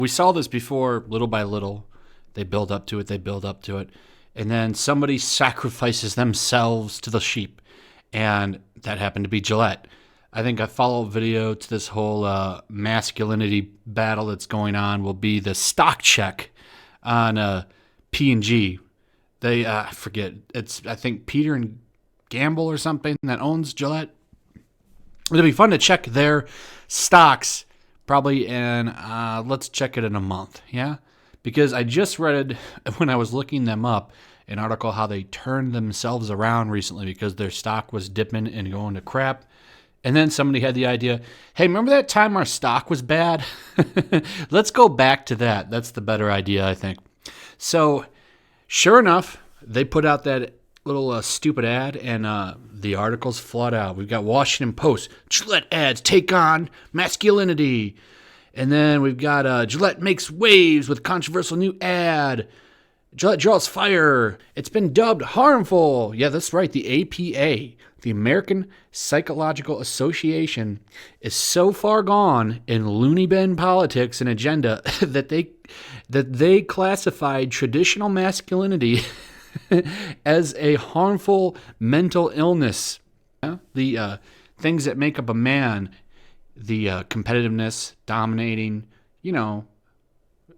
We saw this before, little by little. They build up to it, and then somebody sacrifices themselves to the sheep, and that happened to be Gillette. I think a follow-up video to this whole masculinity battle that's going on will be the stock check on P&G. They, I forget, I think Peter and Gamble or something that owns Gillette. It'll be fun to check their stocks probably let's check it in a month, yeah? Because I just read, when I was looking them up, an article how they turned themselves around recently because their stock was dipping and going to crap. And then somebody had the idea, hey, remember that time our stock was bad? Let's go back to that. That's the better idea, I think. So, sure enough, they put out that little stupid ad, and the articles flood out. We've got Washington Post, Gillette ads take on masculinity. And then we've got Gillette makes waves with controversial new ad. Gillette draws fire. It's been dubbed harmful. Yeah, that's right. The APA, the American Psychological Association, is so far gone in loony bin politics and agenda that they classified traditional masculinity as a harmful mental illness. Yeah? The things that make up a man, the competitiveness, dominating,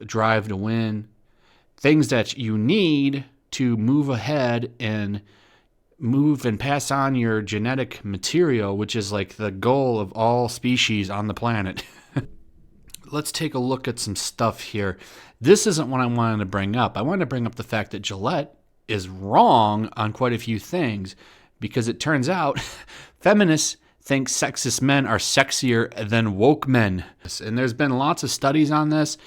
drive to win, things that you need to move ahead and move and pass on your genetic material, which is like the goal of all species on the planet. Let's take a look at some stuff here. This isn't what I wanted to bring up. I wanted to bring up the fact that Gillette is wrong on quite a few things, because it turns out feminists think sexist men are sexier than woke men. And there's been lots of studies on this.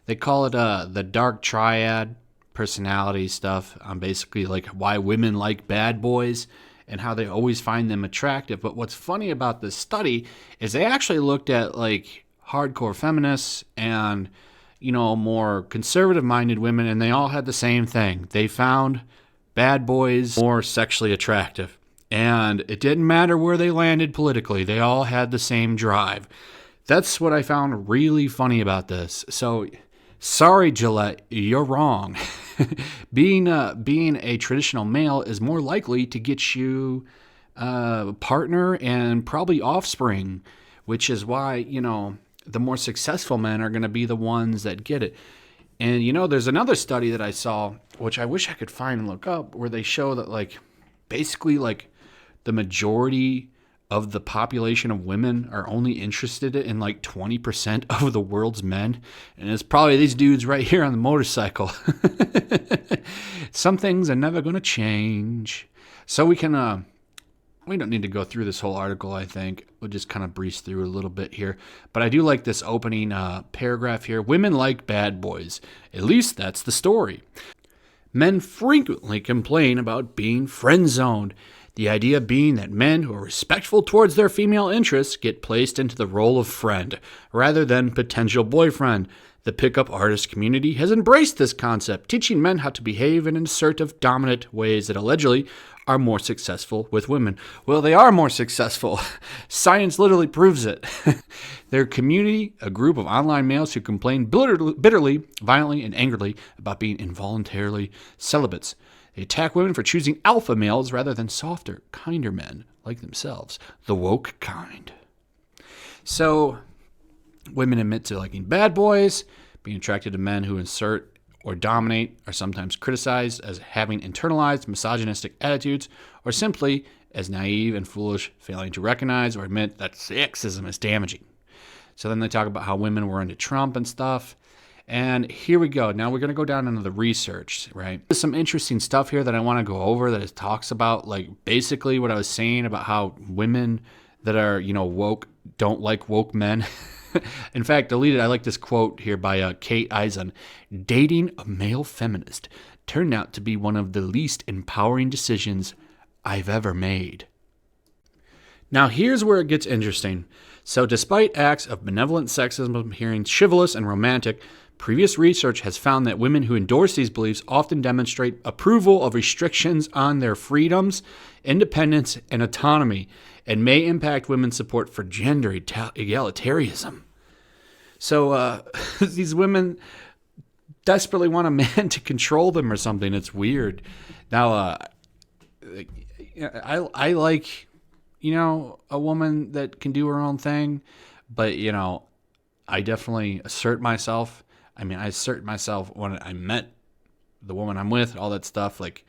They call it the dark triad personality stuff on basically like why women like bad boys and how they always find them attractive. But what's funny about this study is they actually looked at like hardcore feminists and more conservative-minded women, and they all had the same thing. They found bad boys more sexually attractive. And it didn't matter where they landed politically. They all had the same drive. That's what I found really funny about this. So, sorry, Gillette, you're wrong. Being a traditional male is more likely to get you a partner and probably offspring, which is why, the more successful men are going to be the ones that get it. And, there's another study that I saw, which I wish I could find and look up, where they show that, basically, the majority of the population of women are only interested in, 20% of the world's men. And it's probably these dudes right here on the motorcycle. Some things are never going to change. So we can... we don't need to go through this whole article, I think. We'll just kind of breeze through a little bit here. But I do like this opening paragraph here. Women like bad boys. At least that's the story. Men frequently complain about being friend-zoned. The idea being that men who are respectful towards their female interests get placed into the role of friend rather than potential boyfriend. The pickup artist community has embraced this concept, teaching men how to behave in assertive, dominant ways that allegedly are more successful with women. Well, they are more successful. Science literally proves it. Their community, a group of online males who complain bitterly, violently, and angrily about being involuntarily celibates. They attack women for choosing alpha males rather than softer, kinder men like themselves, the woke kind. So, women admit to liking bad boys, being attracted to men who insert or dominate, are sometimes criticized as having internalized misogynistic attitudes, or simply as naive and foolish, failing to recognize or admit that sexism is damaging. So then they talk about how women were into Trump and stuff. And here we go. Now we're going to go down into the research, right? There's some interesting stuff here that I want to go over that it talks about, basically what I was saying about how women that are, woke don't like woke men. In fact, deleted, I like this quote here by Kate Eisen. Dating a male feminist turned out to be one of the least empowering decisions I've ever made. Now here's where it gets interesting. So despite acts of benevolent sexism appearing chivalrous and romantic, previous research has found that women who endorse these beliefs often demonstrate approval of restrictions on their freedoms, independence, and autonomy, and may impact women's support for gender egalitarianism. So these women desperately want a man to control them or something. It's weird. Now, I like, a woman that can do her own thing, but, I definitely assert myself. I mean, I assert myself when I met the woman I'm with, all that stuff. Like,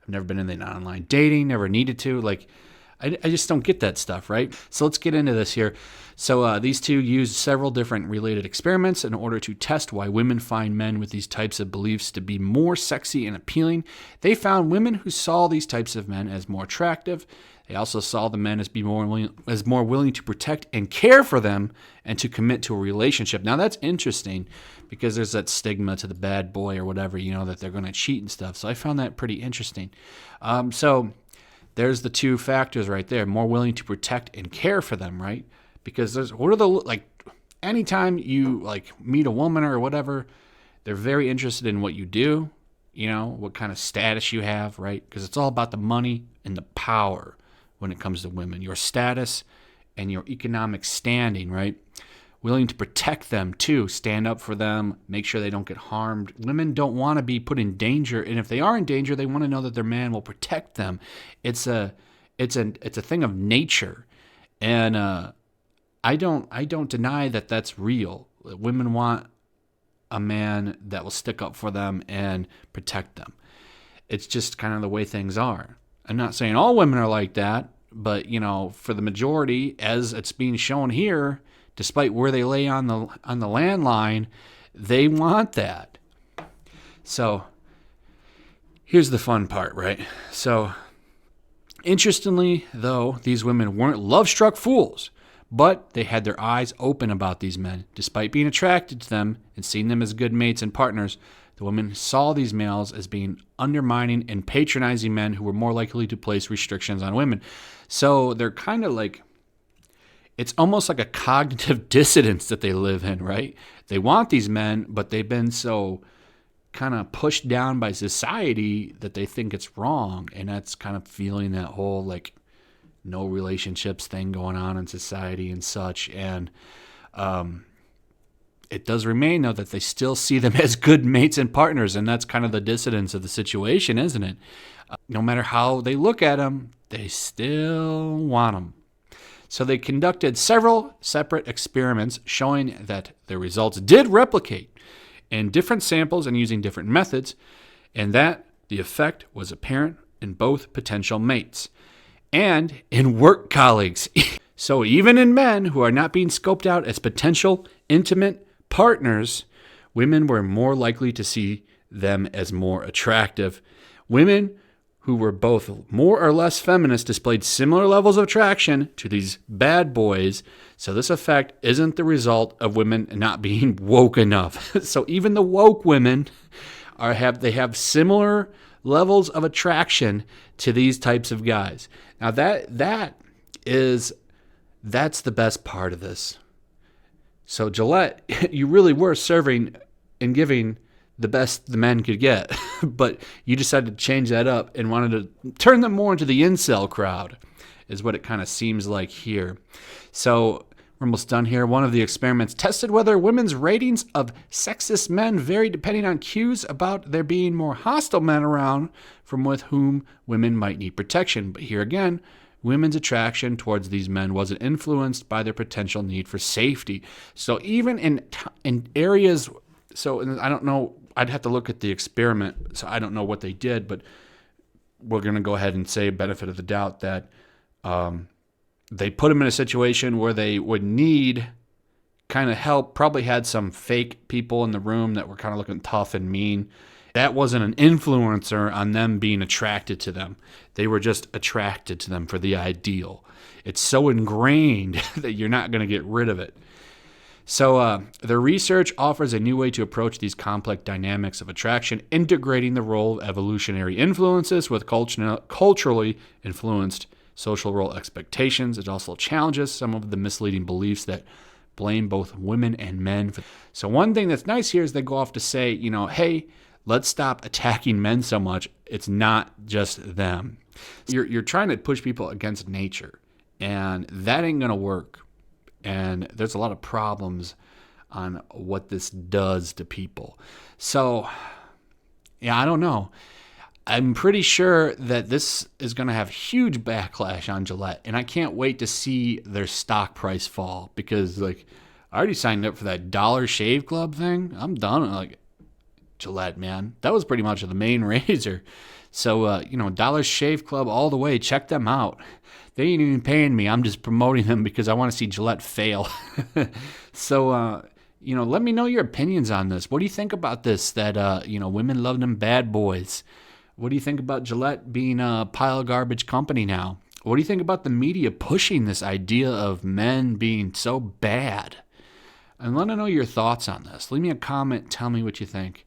I've never been in the online dating, never needed to. Like, I just don't get that stuff, right? So let's get into this here. So these two used several different related experiments in order to test why women find men with these types of beliefs to be more sexy and appealing. They found women who saw these types of men as more attractive. They also saw the men as more willing to protect and care for them and to commit to a relationship. Now that's interesting because there's that stigma to the bad boy or whatever, that they're going to cheat and stuff. So I found that pretty interesting. So there's the two factors right there. More willing to protect and care for them, right? Because anytime you meet a woman or whatever, they're very interested in what you do, what kind of status you have, right? Because it's all about the money and the power when it comes to women, your status and your economic standing, right? Willing to protect them too, stand up for them, make sure they don't get harmed. Women don't want to be put in danger, and if they are in danger, they want to know that their man will protect them. It's a thing of nature, and I don't deny that that's real. Women want a man that will stick up for them and protect them. It's just kind of the way things are. I'm not saying all women are like that, but for the majority, as it's being shown here, despite where they lay on the landline, they want that. So here's the fun part, right? So interestingly, though, these women weren't love-struck fools, but they had their eyes open about these men. Despite being attracted to them and seeing them as good mates and partners, the women saw these males as being undermining and patronizing men who were more likely to place restrictions on women. So they're kind of like, it's almost like a cognitive dissonance that they live in, right? They want these men, but they've been so kind of pushed down by society that they think it's wrong. And that's kind of feeling that whole no relationships thing going on in society and such. And it does remain, though, that they still see them as good mates and partners. And that's kind of the dissonance of the situation, isn't it? No matter how they look at them, they still want them. So they conducted several separate experiments showing that their results did replicate in different samples and using different methods, and that the effect was apparent in both potential mates and in work colleagues. So even in men who are not being scoped out as potential intimate partners, women were more likely to see them as more attractive. Women who were both more or less feminist displayed similar levels of attraction to these bad boys. So this effect isn't the result of women not being woke enough. So even the woke women have similar levels of attraction to these types of guys. Now that's the best part of this. So Gillette, you really were serving and giving the best the men could get, but you decided to change that up and wanted to turn them more into the incel crowd, is what it kind of seems like here. So we're almost done here. One of the experiments tested whether women's ratings of sexist men varied depending on cues about there being more hostile men around from with whom women might need protection. But here again, women's attraction towards these men wasn't influenced by their potential need for safety. So even in areas, I don't know, I'd have to look at the experiment, so I don't know what they did, but we're going to go ahead and say, benefit of the doubt, that they put them in a situation where they would need kind of help, probably had some fake people in the room that were kind of looking tough and mean. That wasn't an influencer on them being attracted to them. They were just attracted to them for the ideal. It's so ingrained that you're not going to get rid of it. So their research offers a new way to approach these complex dynamics of attraction, integrating the role of evolutionary influences with culturally influenced social role expectations. It also challenges some of the misleading beliefs that blame both women and men. So one thing that's nice here is they go off to say, hey, let's stop attacking men so much. It's not just them. You're trying to push people against nature, and that ain't going to work. And there's a lot of problems on what this does to people. So, yeah, I don't know. I'm pretty sure that this is going to have huge backlash on Gillette, and I can't wait to see their stock price fall because, like, I already signed up for that Dollar Shave Club thing. I'm done. Like, Gillette, man, that was pretty much the main razor. So, Dollar Shave Club all the way. Check them out. They ain't even paying me. I'm just promoting them because I want to see Gillette fail. So, let me know your opinions on this. What do you think about this? That, women love them bad boys. What do you think about Gillette being a pile of garbage company now? What do you think about the media pushing this idea of men being so bad? And let me know your thoughts on this. Leave me a comment. Tell me what you think.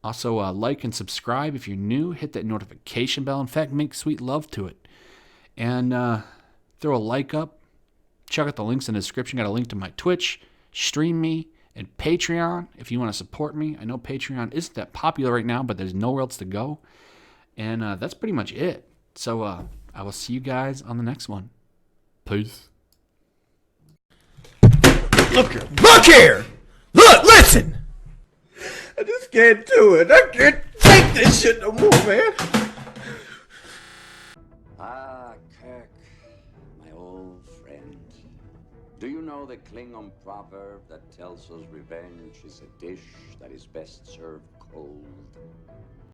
Also, like and subscribe if you're new. Hit that notification bell. In fact, make sweet love to it. And throw a like up. Check out the links in the description. Got a link to my Twitch, Stream Me, and Patreon if you want to support me. I know Patreon isn't that popular right now, but there's nowhere else to go. And that's pretty much it. So I will see you guys on the next one. Peace. Look here! Look, listen! I just can't do it. I can't take this shit no more, man. Ah, Kirk, my old friend. Do you know the Klingon proverb that tells us revenge is a dish that is best served cold?